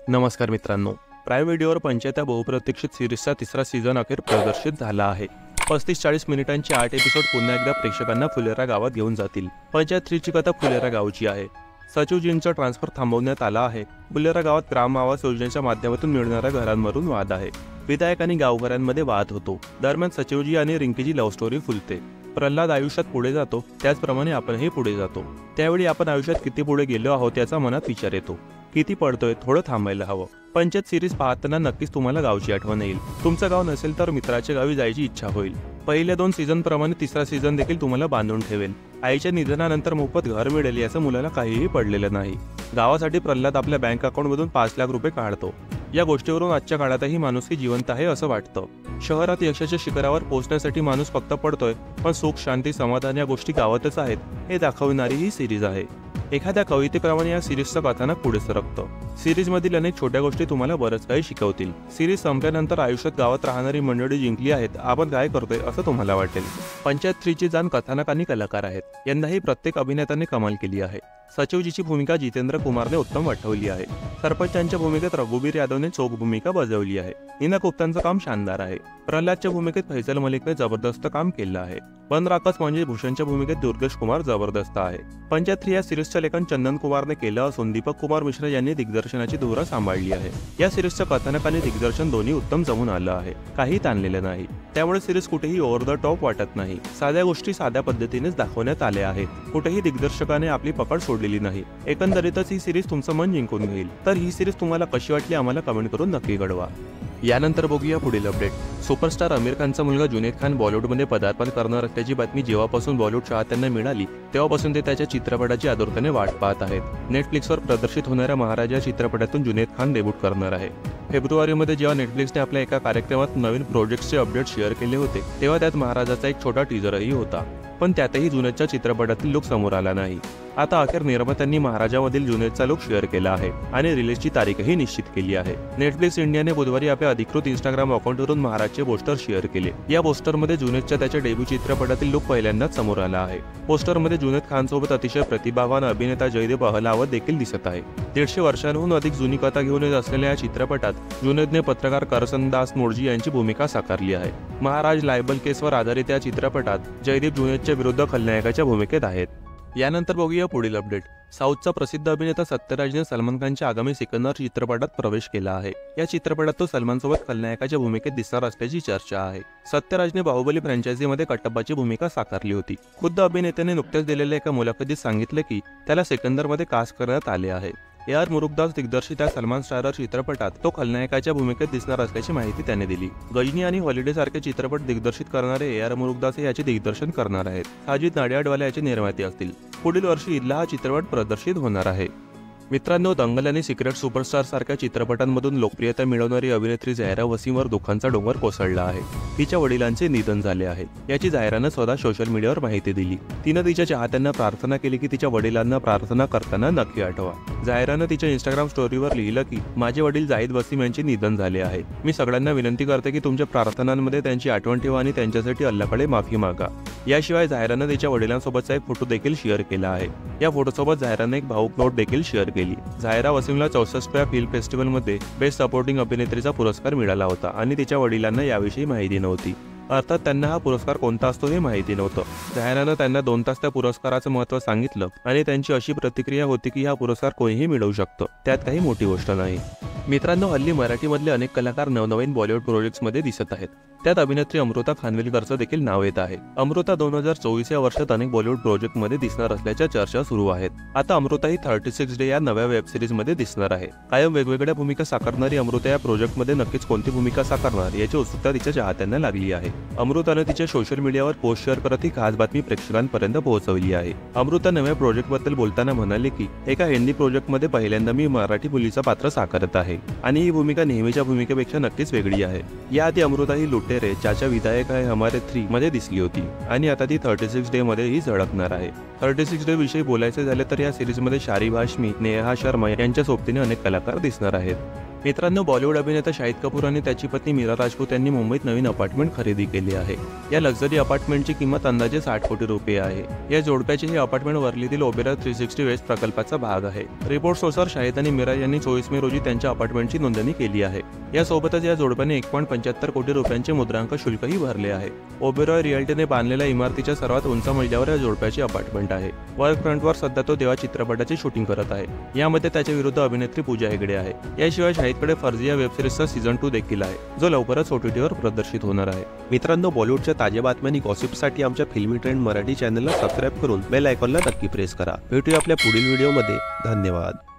नमस्कार मित्रांनो, प्राईम व्हिडिओवर पंचायत या बहुप्रतीक्षित सिरीजचा तिसरा सीझन अखेर प्रदर्शित झाला आहे। 35-40 मिनिटांचे 8 एपिसोड पुन्हा एकदा प्रेक्षकांना फुलेरा गावात घेऊन जातील। पंचायत 3 ची कथा फुलेरा गावची आहे। सचिवजींचा ट्रान्सफर थांबवण्यात आला आहे। फुलेरा गावात ग्राम आवास योजनेच्या माध्यमातून मिळणाऱ्या घरांवरून वाद आहे। विधायक आणि गावकऱ्यांमध्ये वाद होतो। दरम्यान सचिवजी आणि रिंकीची लव्ह स्टोरी फुलते। प्रल्हाद आयुष्यात पुढे जातो, त्याचप्रमाणे आपणही पुढे जातो। त्यावेळी आपण आयुष्यात किती पुढे गेलो आहोत याचा मनात विचार येतो। किती पडतोय, थोडं थांबायला हवं। पंचायत सिरीज पाहताना नक्कीच तुम्हाला गावची आठवण येईल। तुमचं गाव नसेल तर मित्राच्या गावी जायची इच्छा होईल। पहिल्या 2 सीझन प्रमाणे तिसरा सीझन देखील तुम्हाला बांधून ठेवेल। आईच्या निधनानंतर मोफत घर मिळेल याचं मुलाला काहीही पडलेलं नाही। गावासाठी प्रल्हाद आपल्या बँक अकाउंटमधून 5 लाख रुपये काढतो। या गोष्टीवरून आजच्या काळातही माणुसकी जिवंत आहे असं वाटतं। शहरात यशाच्या शिखरावर पोहोचण्यासाठी माणूस फक्त पडतोय, पण सुख, शांती, समाधान या गोष्टी गावातच आहेत हे दाखवणारी ही सिरीज आहे। एखाद्या कवितेप्रमाणे या सिरीजचं कथानक पुढे सरकतं। सिरीजमधील अनेक छोट्या गोष्टी तुम्हाला बरंच काही शिकवतील। सिरीज संपल्यानंतर आयुष्यात गावात राहणारी मंडळी जिंकली आहेत, आपण काय करतोय असं तुम्हाला वाटेल। पंचायत 3 ची जाण कथानक आणि कलाकार आहेत। यंदाही प्रत्येक अभिनेत्याने कमाल केली आहे। सचिवजीची भूमिका जितेंद्र कुमारने उत्तम वठवली आहे। सरपंचांच्या भूमिकेत रघुबीर यादवने चोख भूमिका बजावली आहे। नीना गुप्तांचं काम शानदार आहे। प्रल्हादच्या भूमिकेत फैसल मलिकने जबरदस्त काम केलं आहे। वन राकस म्हणजे भूषणच्या भूमिकेत दुर्गेश कुमार जबरदस्त आहे। पंचायत 3 या सिरीजचं लेखन चंदन कुमारने केलं असून दीपक कुमार मिश्रा यांनी दिग्दर्शनाची धुरा सांभाळली आहे। या सिरीजचं कथानक आणि दिग्दर्शन दोन्ही उत्तम जमून आलं आहे। काही ताणलेलं नाही, त्यामुळे सिरीज कुठेही ओव्हर द टॉप वाटत नाही। साध्या गोष्टी साध्या पद्धतीनेच दाखवण्यात आल्या आहेत। कुठेही दिग्दर्शकाने आपली पकड सोडलेली नाही। एकंदरीतच ही सिरीज तुमचं मन जिंकून घेईल। तर ही सिरीज तुम्हाला कशी वाटली आम्हाला कमेंट करून नक्की कळवा। यानंतर बघूया पुढील अपडेट। सुपरस्टार आमिर खानचा मुलगा जुनैद खान बॉलिवूडमध्ये पदार्पण करणार असल्याची बातमी जेव्हापासून बॉलिवूड चाहत्यांना मिळाली तेव्हापासून ते त्याच्या चित्रपटाची आतुरतेने वाट पाहत आहेत। नेटफ्लिक्सवर प्रदर्शित होणाऱ्या महाराज या चित्रपटातून जुनैद खान डेब्यूट करणार आहे। फेब्रुवारीमध्ये जेव्हा नेटफ्लिक्सने आपल्या एका कार्यक्रमात नवीन प्रोजेक्ट्सचे अपडेट शेअर केले होते तेव्हा त्यात महाराजाचा एक छोटा टीजरही होता, पण त्यातही जुनैदच्या चित्रपटातील लुक समोर आला नाही। आता अखेर निर्मात्यांनी महाराजामधील जुनैदचा लुक शेअर केला आहे आणि रिलीजची तारीखही निश्चित केली आहे। नेटफ्लिक्स इंडियाने बुधवारी आपल्या अधिकृत इंस्टाग्राम अकाउंटवरून महाराजचे पोस्टर शेअर केले। या पोस्टरमध्ये जुनैदच्या त्याच्या डेब्यू चित्रपटातील लुक पहिल्यांदाच समोर आला आहे। पोस्टरमध्ये जुनैद खानसोबत अतिशय प्रतिभावान अभिनेता जयदेव अहलावत देखील दिसत आहे। 150 वर्षांहून अधिक जुनी कथा घेऊन येत असलेल्या या चित्रपटात जुनैदने पत्रकार करसनदास मोडजी यांची भूमिका साकारली आहे। महाराज लायबल केसवर आधारित या चित्रपटात जयदेव जुनैदच्या विरुद्ध खलनायकाच्या भूमिकेत आहेत। यानंतर बघूया पुढील अपडेट। साऊथचा प्रसिद्ध अभिनेता सत्यराजने सलमान खानच्या आगामी सिकंदर चित्रपटात प्रवेश केला आहे। या चित्रपटात तो सलमान सोबत खलनायकाच्या भूमिकेत दिसणार असल्याची चर्चा आहे। सत्यराजने बाहुबली फ्रँचायझीमध्ये कटप्पाची भूमिका साकारली होती। खुद्द अभिनेत्याने नुकत्याच दिलेल्या एका मुलाखतीत सांगितले की त्याला सिकंदरमध्ये कास्ट करण्यात आले आहे। AR मुरुगदास दिग्दर्शित या सलमान स्टारर चित्रपटात तो खलनायकाच्या भूमिकेत दिसणार असल्याची माहिती त्याने दिली। गजनी आणि हॉलिडे सारखे चित्रपट दिग्दर्शित करणारे AR मुरुगदास याचे दिग्दर्शन करणार आहेत। साजिद नाडियाडवाला याचे निर्माते असतील। पुढील वर्षी ईदला हा चित्रपट प्रदर्शित होणार आहे। मित्रांनो, दंगल आणि सिक्रेट सुपरस्टार सारख्या चित्रपटांमधून लोकप्रियता मिळवणारी अभिनेत्री झायरा वसीमवर दुःखाचा डोंगर कोसळला आहे। तिच्या वडिलांचे निधन झाले आहे याची झायरानं स्वतः सोशल मीडियावर माहिती दिली। तिनं तिच्या चाहत्यांना प्रार्थना केली की तिच्या वडिलांना प्रार्थना करताना नक्की आठवा। झायरानं तिच्या इंस्टाग्राम स्टोरीवर लिहिलं की माझे वडील जाहिद वसीम यांचे निधन झाले आहे। मी सगळ्यांना विनंती करते की तुमच्या प्रार्थनांमध्ये त्यांची आठवण ठेवा आणि त्यांच्यासाठी अल्लाहकडे माफी मागा। याशिवाय झायरानं तिच्या वडिलांसोबतचा एक फोटो देखील शेअर केला आहे। या फोटोसोबत झायरानं एक भावूक नोट देखील शेअर केली। झायरा वसीमला 64व्या फिल्म फेस्टिवलमध्ये बेस्ट सपोर्टिंग अभिनेत्रीचा पुरस्कार मिळाला होता आणि तिच्या वडिलांना याविषयी माहिती नव्हती। अर्थात त्यांना हा पुरस्कार कोणता असतो हे माहिती नव्हतं। झायरानं त्यांना 2 तास त्या पुरस्काराचं महत्त्व सांगितलं आणि त्यांची अशी प्रतिक्रिया होती की हा पुरस्कार कोणीही मिळवू शकतं, त्यात काही मोठी गोष्ट नाही। मित्रांनो, हल्ली मराठीमधले अनेक कलाकार नवनवीन बॉलिवूड प्रोजेक्ट्समध्ये दिसत आहेत। त्यात अभिनेत्री अमृता खानविलकरचं देखील नाव येत आहे। अमृता 2024 या वर्षात अनेक बॉलिवूड प्रोजेक्टमध्ये दिसणार असल्याच्या चर्चा सुरू आहेत। आता अमृता ही 36 डे या नव्या वेब सिरीजमध्ये दिसणार आहे। कायम वेगवेगळ्या भूमिका साकारणारी अमृता या प्रोजेक्टमध्ये नक्कीच कोणती भूमिका साकारणार याची उत्सुकता तिच्या चाहत्यांना लागली आहे। अमृताने तिच्या सोशल मीडियावर पोस्ट शेअर करत ही खास बातमी प्रेक्षकांपर्यंत पोहोचवली आहे। अमृता नव्या प्रोजेक्टबद्दल बोलताना म्हणाली की एका हिंदी प्रोजेक्टमध्ये पहिल्यांदा मी मराठी मुलीचं पात्र साकारत आहे आणि ही भूमिका नेहमीच्या भूमिकेपेक्षा नक्कीच वेगळी आहे। याआधी अमृता ही लुटेरे चाचा विधायक है हमारे 3 मध्ये दिसली होती आणि आता ती 36 डे मध्ये ही झळकणार आहे। 36 डे विषयी बोलायचे झाले तर या सिरीजमध्ये शारिब हाशमी, नेहा शर्मा यांच्या सोबतीने अनेक कलाकार दिसणार आहेत। मित्रांनो, बॉलिवूड अभिनेता शाहिद कपूर आणि त्याची पत्नी मीरा राजपूत यांनी मुंबईत नवीन अपार्टमेंट खरेदी केली आहे। या लक्झरी अपार्टमेंटची किंमत अंदाजे 60 कोटी रुपये आहे। या जोडप्याचे हे अपार्टमेंट वर्लीतील ओबेरॉय 360 वेस्ट प्रकल्पाचा भाग आहे। रिपोर्ट्सनुसार शाहिद आणि मीरा यांनी 24 मे रोजी त्यांच्या अपार्टमेंटची नोंदणी केली आहे। यासोबतच या जोडप्याने 1.75 कोटी रुपयांचे मुद्रांक शुल्कही भरले आहे। ओबेरॉय रिअल्टीने बांधलेल्या इमारतीच्या सर्वात उंच मजल्यावर या जोडप्याचे अपार्टमेंट आहे। वर फ्रंटवर सध्या तो देवा चित्रपटाचे शूटिंग करत आहे। यामध्ये त्याच्या विरुद्ध अभिनेत्री पूजा हेगडे आहे। याशिवाय शाहिदकडे फर्जी या वेब सिरीजचा सीझन 2 देखील आहे, जो लवकरच OTTवर प्रदर्शित होणार आहे। मित्रांनो, बॉलिवूडच्या ताज्या बातम्या आणि गॉसिपसाठी आमच्या फिल्मी ट्रेंड मराठी चॅनलला सबस्क्राईब करून बेल आयकॉनला नक्की प्रेस करा। भेटूया आपल्या पुढील व्हिडिओमध्ये। धन्यवाद।